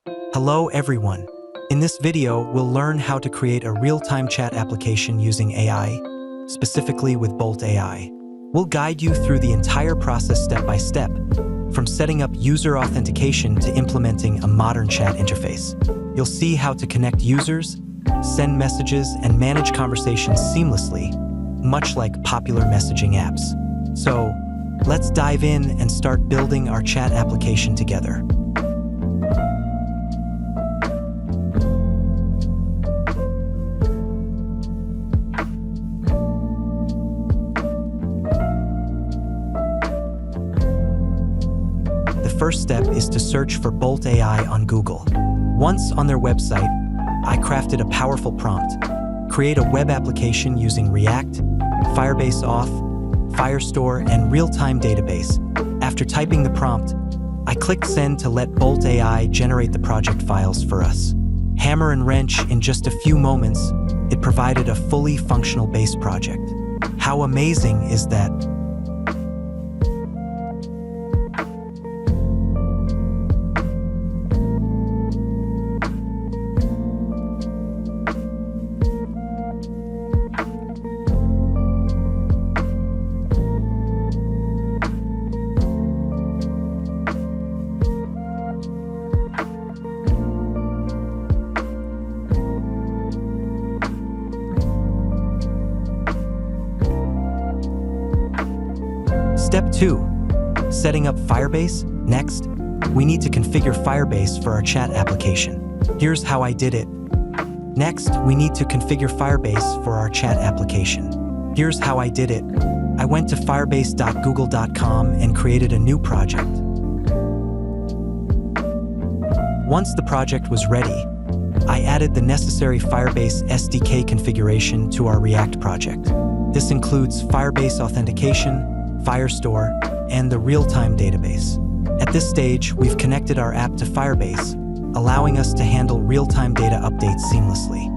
Hello everyone. In this video, we'll learn how to create a real-time chat application using AI, specifically with Bolt AI. We'll guide you through the entire process step by step, from setting up user authentication to implementing a modern chat interface. You'll see how to connect users, send messages, and manage conversations seamlessly, much like popular messaging apps. So, let's dive in and start building our chat application together. The first step is to search for Bolt AI on Google. Once on their website, I crafted a powerful prompt: create a web application using React, Firebase auth, Firestore, and real-time database. After typing the prompt, I clicked send to let Bolt AI generate the project files for us. Hammer and wrench, in just a few moments, it provided a fully functional base project. How amazing is that? Step 2. Setting up Firebase. Next, we need to configure Firebase for our chat application. Here's how I did it. Next, we need to configure Firebase for our chat application. Here's how I did it. I went to firebase.google.com and created a new project. Once the project was ready, I added the necessary Firebase SDK configuration to our React project. This includes Firebase authentication, Firestore, and the real-time database. At this stage, we've connected our app to Firebase, allowing us to handle real-time data updates seamlessly.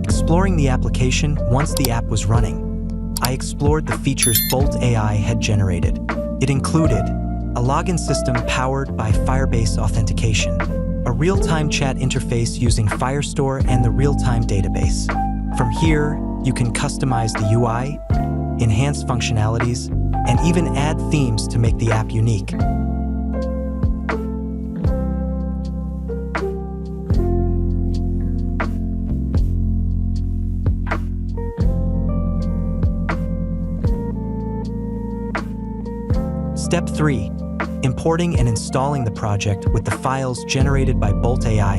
Exploring the application. Once the app was running, I explored the features Bolt AI had generated. It included a login system powered by Firebase authentication, a real-time chat interface using Firestore, and the real-time database. From here, you can customize the UI, enhance functionalities, and even add themes to make the app unique. Step 3. Importing and installing the project with the files generated by Bolt AI.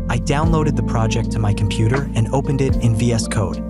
I downloaded the project to my computer and opened it in VS Code.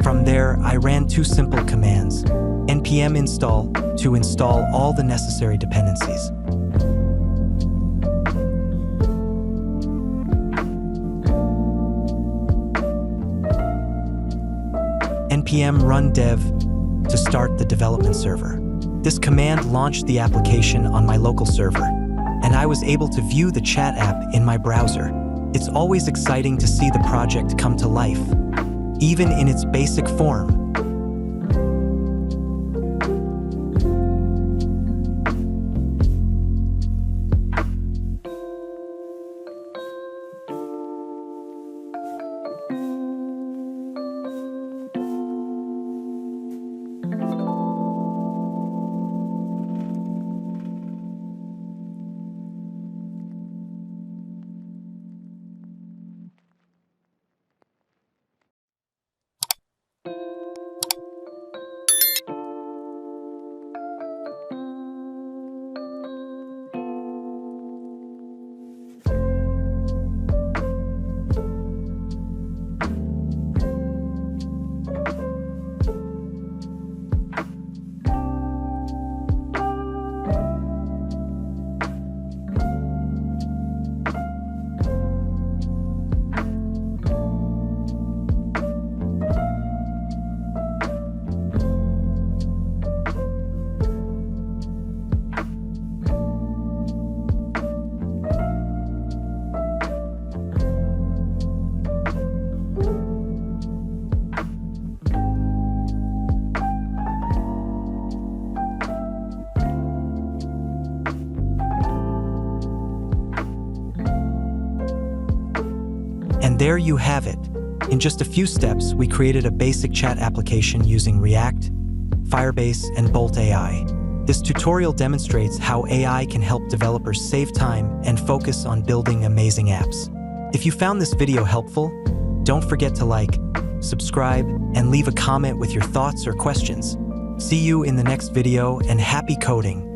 From there, I ran two simple commands: npm install to install all the necessary dependencies. npm run dev to start the development server. This command launched the application on my local server, and I was able to view the chat app in my browser. It's always exciting to see the project come to life, even in its basic form. And there you have it. In just a few steps, we created a basic chat application using React, Firebase, and Bolt AI. This tutorial demonstrates how AI can help developers save time and focus on building amazing apps. If you found this video helpful, don't forget to like, subscribe, and leave a comment with your thoughts or questions. See you in the next video, and happy coding!